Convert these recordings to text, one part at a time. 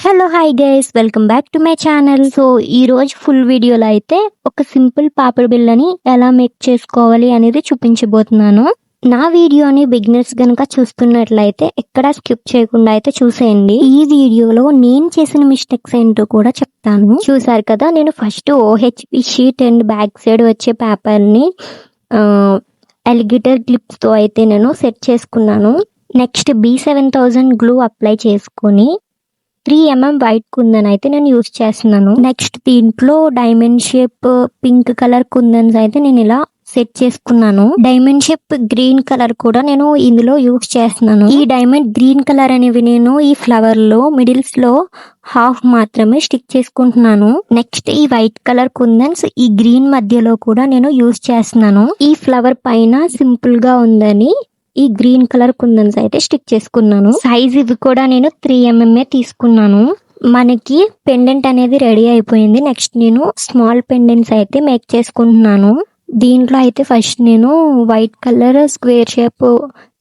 Hello hi guys welcome back to my channel. So ఈ రోజు full వీడియోలో అయితే ఒక సింపుల్ పాపిడి బిళ్ళని ఎలా మేక్ చేసుకోవాలి అనేది చూపించబోతున్నాను. నా వీడియోని బిగినర్స్ గనుక చూస్తున్నట్లయితే ఎక్కడా స్కిప్ చేయకుండా అయితే చూసేయండి. ఈ వీడియోలో నేను చేసిన మిస్టేక్స్ ఏంటో కూడా చెప్తాను. చూసారు కదా, నేను first OHP sheet and back side వచ్చే పేపర్ని అలిగేటర్ క్లిప్స్తో అయితే నేను సెట్ చేసుకున్నాను. నెక్స్ట్ B7000 గ్లూ అప్లై చేసుకొని 3mm వైట్ కుందన్ అయితే నేను యూస్ చేస్తున్నాను. నెక్స్ట్ దీంట్లో డైమండ్ షేప్ పింక్ కలర్ కుందన్స్ అయితే నేను ఇలా సెట్ చేసుకున్నాను. డైమండ్ షేప్ గ్రీన్ కలర్ కూడా నేను ఇందులో యూస్ చేస్తున్నాను. ఈ డైమండ్ గ్రీన్ కలర్ అనేవి నేను ఈ ఫ్లవర్ లో మిడిల్స్ లో హాఫ్ మాత్రమే స్టిక్ చేసుకుంటున్నాను. నెక్స్ట్ ఈ వైట్ కలర్ కుందన్స్ ఈ గ్రీన్ మధ్యలో కూడా నేను యూస్ చేస్తున్నాను. ఈ ఫ్లవర్ పైన సింపుల్ గా ఉందని ఈ గ్రీన్ కలర్ కుందన్స్ అయితే స్టిక్ చేసుకున్నాను. సైజ్ ఇవి కూడా నేను 3mm తీసుకున్నాను. మనకి పెండెంట్ అనేది రెడీ అయిపోయింది. నెక్స్ట్ నేను స్మాల్ పెండెంట్స్ అయితే మేక్ చేసుకుంటున్నాను. దీంట్లో అయితే ఫస్ట్ నేను white colour square shape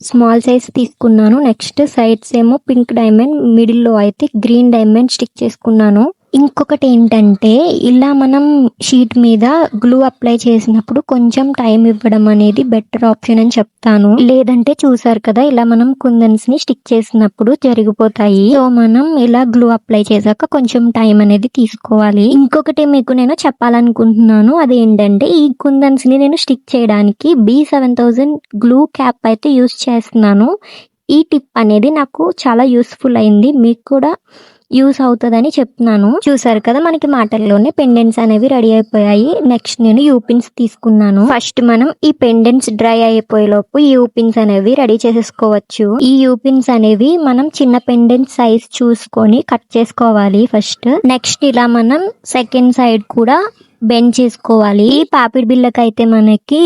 small size తీసుకున్నాను. నెక్స్ట్ సైడ్స్ ఏమో పింక్ డైమండ్, మిడిల్ లో అయితే గ్రీన్ డైమండ్ స్టిక్ చేసుకున్నాను. ఇంకొకటి ఏంటంటే, ఇలా మనం షీట్ మీద గ్లూ అప్లై చేసినప్పుడు కొంచెం టైం ఇవ్వడం అనేది బెటర్ ఆప్షన్ అని చెప్తాను. లేదంటే చూసారు కదా, ఇలా మనం కుందన్స్ ని స్టిక్ చేసినప్పుడు జరిగిపోతాయి. సో మనం ఇలా గ్లూ అప్లై చేశాక కొంచెం టైం అనేది తీసుకోవాలి. ఇంకొకటి మీకు నేను చెప్పాలనుకుంటున్నాను, అదేంటంటే ఈ కుందన్స్ ని నేను స్టిక్ చేయడానికి B7000 గ్లూ క్యాప్ అయితే యూస్ చేస్తున్నాను. ఈ టిప్ అనేది నాకు చాలా యూస్ఫుల్ అయింది, మీకు కూడా యూస్ అవుతుందని చెప్తున్నాను. చూసారు కదా, మనకి మాటల్లోనే పెండెంట్స్ అనేవి రెడీ అయిపోయాయి. నెక్స్ట్ నేను యూపిన్స్ తీసుకున్నాను. ఫస్ట్ మనం ఈ పెండెంట్స్ డ్రై అయిపోయేలోపు ఈ యూపిన్స్ అనేవి రెడీ చేసేసుకోవచ్చు. ఈ యూపిన్స్ అనేవి మనం చిన్న పెండెంట్ సైజ్ చూసుకొని కట్ చేసుకోవాలి ఫస్ట్. నెక్స్ట్ ఇలా మనం సెకండ్ సైడ్ కూడా బెండ్ చేసుకోవాలి. ఈ పాపిడి బిళ్ళకైతే మనకి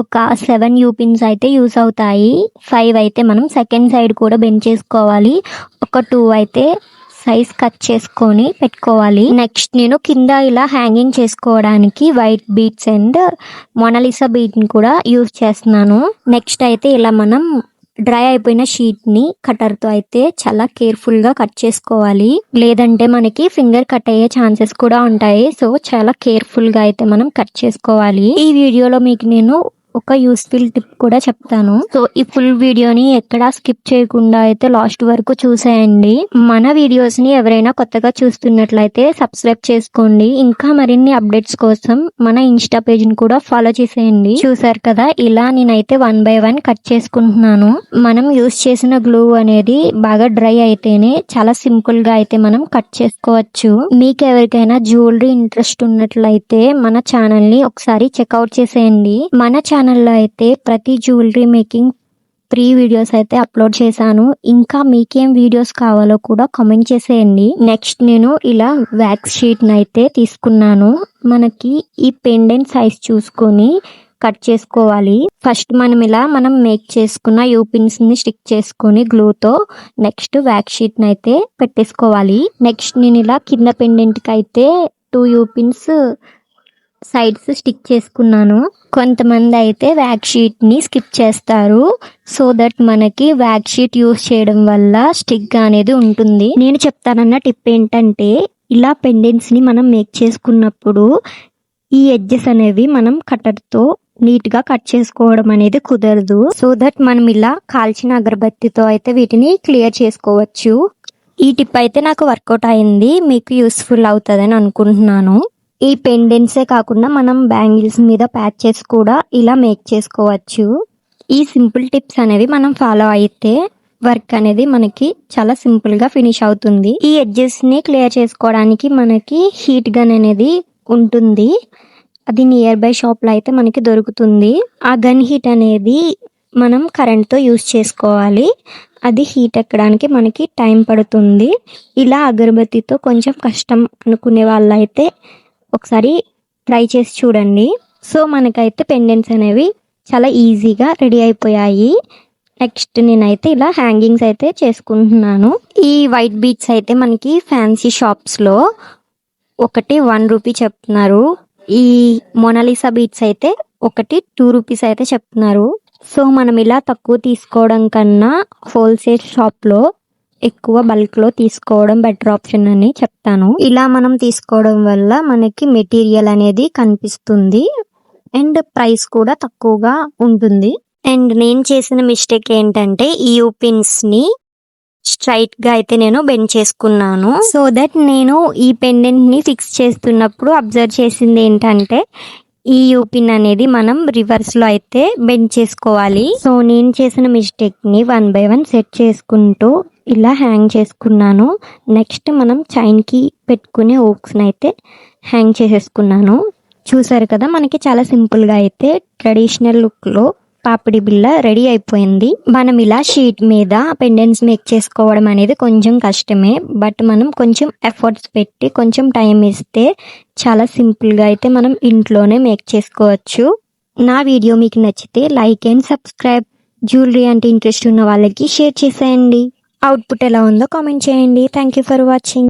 ఒక 7 యూపిన్స్ అయితే యూస్ అవుతాయి. 5 అయితే మనం సెకండ్ సైడ్ కూడా బెండ్ చేసుకోవాలి. ఒక 2 అయితే సైజ్ కట్ చేసుకొని పెట్టుకోవాలి. నెక్స్ట్ నేను కింద ఇలా హ్యాంగింగ్ చేసుకోవడానికి white beads and Mona Lisa bead ని కూడా యూస్ చేస్తున్నాను. నెక్స్ట్ అయితే ఇలా మనం డ్రై అయిపోయిన షీట్ ని కటర్ తో అయితే చాలా కేర్ఫుల్ గా కట్ చేసుకోవాలి. లేదంటే మనకి ఫింగర్ కట్ అయ్యే ఛాన్సెస్ కూడా ఉంటాయి. సో చాలా కేర్ఫుల్ గా అయితే మనం కట్ చేసుకోవాలి. ఈ వీడియోలో మీకు నేను ఒక యూస్ఫుల్ టిప్ కూడా చెప్తాను. సో ఈ ఫుల్ వీడియోని ఎక్కడా స్కిప్ చేయకుండా అయితే లాస్ట్ వరకు చూసేయండి. మన వీడియోస్ ని ఎవరైనా కొత్తగా చూస్తున్నట్లయితే సబ్స్క్రైబ్ చేసుకోండి. ఇంకా మరిన్ని అప్డేట్స్ కోసం మన ఇన్స్టా పేజ్ ని కూడా ఫాలో చేసేయండి. చూసారు కదా, ఇలా నేనైతే 1 by 1 కట్ చేసుకుంటున్నాను. మనం యూస్ చేసిన గ్లూ అనేది బాగా డ్రై అయితేనే చాలా సింపుల్ గా అయితే మనం కట్ చేసుకోవచ్చు. మీకు ఎవరికైనా జ్యువెలరీ ఇంట్రెస్ట్ ఉన్నట్లయితే మన ఛానల్ ని ఒకసారి చెక్అవుట్ చేసేయండి. మన ఛానల్లో అయితే ప్రతి జ్యువెలరీ మేకింగ్ ప్రీ వీడియోస్ అయితే అప్లోడ్ చేశాను. ఇంకా మీకేం వీడియోస్ కావాలో కూడా కామెంట్ చేసేయండి. నెక్స్ట్ నేను ఇలా వ్యాక్స్ షీట్ అయితే తీసుకున్నాను. మనకి ఈ పెండెంట్ సైజ్ చూసుకొని కట్ చేసుకోవాలి. ఫస్ట్ మనం మేక్ చేసుకున్న యూపిన్స్ ని స్టిక్ చేసుకొని గ్లూతో నెక్స్ట్ వ్యాక్స్ షీట్ అయితే పెట్టేసుకోవాలి. నెక్స్ట్ నేను ఇలా కింద పెండెంట్ కి అయితే 2 యూపిన్స్ సైడ్స్ స్టిక్ చేసుకున్నాను. కొంతమంది అయితే వ్యాక్స్ షీట్ ని స్కిప్ చేస్తారు. సో దట్ మనకి వ్యాక్స్ షీట్ యూస్ చేయడం వల్ల స్టిక్ అనేది ఉంటుంది. నేను చెప్తానన్న టిప్ ఏంటంటే, ఇలా పెండెంట్స్ ని మనం మేక్ చేసుకున్నప్పుడు ఈ ఎడ్జెస్ అనేవి మనం కటర్ తో నీట్ గా కట్ చేసుకోవడం అనేది కుదరదు. సో దట్ మనం ఇలా కాల్చిన అగరబత్తితో అయితే వీటిని క్లియర్ చేసుకోవచ్చు. ఈ టిప్ అయితే నాకు వర్కౌట్ అయింది, మీకు యూస్ఫుల్ అవుతుందని అనుకుంటున్నాను. ఈ పెండెంట్సే కాకుండా మనం బ్యాంగిల్స్ మీద ప్యాచ్ చేసి కూడా ఇలా మేక్ చేసుకోవచ్చు. ఈ సింపుల్ టిప్స్ అనేవి మనం ఫాలో అయితే వర్క్ అనేది మనకి చాలా సింపుల్ గా ఫినిష్ అవుతుంది. ఈ ఎడ్జెస్ ని క్లియర్ చేసుకోవడానికి మనకి హీట్ గన్ అనేది ఉంటుంది. అది నియర్ బై షాప్ లో అయితే మనకి దొరుకుతుంది. ఆ గన్ హీట్ అనేది మనం కరెంట్ తో యూస్ చేసుకోవాలి. అది హీట్ ఎక్కడానికి మనకి టైం పడుతుంది. ఇలా అగరబత్తితో కొంచెం కష్టం అనుకునే వాళ్ళైతే ఒకసారి ట్రై చేసి చూడండి. సో మనకైతే పెండెంట్స్ అనేవి చాలా ఈజీగా రెడీ అయిపోయాయి. నెక్స్ట్ నేనైతే ఇలా హ్యాంగింగ్స్ అయితే చేసుకుంటున్నాను. ఈ వైట్ బీడ్స్ అయితే మనకి ఫ్యాన్సీ షాప్స్ లో ఒకటి 1 రూపీ చెప్తున్నారు. ఈ మొనాలిసా బీడ్స్ అయితే ఒకటి 2 రూపీస్ అయితే చెప్తున్నారు. సో మనం ఇలా తక్కువ తీసుకోవడం కన్నా హోల్సేల్ షాప్ లో ఎక్కువ బల్క్లో తీసుకోవడం బెటర్ ఆప్షన్ అని చెప్తాను. ఇలా మనం తీసుకోవడం వల్ల మనకి మెటీరియల్ అనేది కనిపిస్తుంది అండ్ ప్రైస్ కూడా తక్కువగా ఉంటుంది. అండ్ నేను చేసిన మిస్టేక్ ఏంటంటే ఈ పిన్స్ని స్ట్రైట్గా అయితే నేను బెండ్ చేసుకున్నాను. సో దట్ నేను ఈ పెండెంట్ని ఫిక్స్ చేస్తున్నప్పుడు అబ్జర్వ్ చేసింది ఏంటంటే ఈ పిన్ అనేది మనం రివర్స్లో అయితే బెండ్ చేసుకోవాలి. సో నేను చేసిన మిస్టేక్ని 1 by 1 సెట్ చేసుకుంటూ ఇలా హ్యాంగ్ చేసుకున్నాను. నెక్స్ట్ మనం చైన్కి పెట్టుకునే హూక్స్ని అయితే హ్యాంగ్ చేసేసుకున్నాను. చూసారు కదా, మనకి చాలా సింపుల్గా అయితే ట్రెడిషనల్ లుక్లో పాపిడి బిళ్ళ రెడీ అయిపోయింది. మనం ఇలా షీట్ మీద పెండెంట్స్ మేక్ చేసుకోవడం అనేది కొంచెం కష్టమే, బట్ మనం కొంచెం ఎఫర్ట్స్ పెట్టి కొంచెం టైం ఇస్తే చాలా సింపుల్గా అయితే మనం ఇంట్లోనే మేక్ చేసుకోవచ్చు. నా వీడియో మీకు నచ్చితే లైక్ అండ్ సబ్స్క్రైబ్. జ్యువెలరీ అంటే ఇంట్రెస్ట్ ఉన్న వాళ్ళకి షేర్ చేసేయండి. అవుట్పుట్ ఎలా ఉందో కామెంట్ చేయండి. Thank you for watching.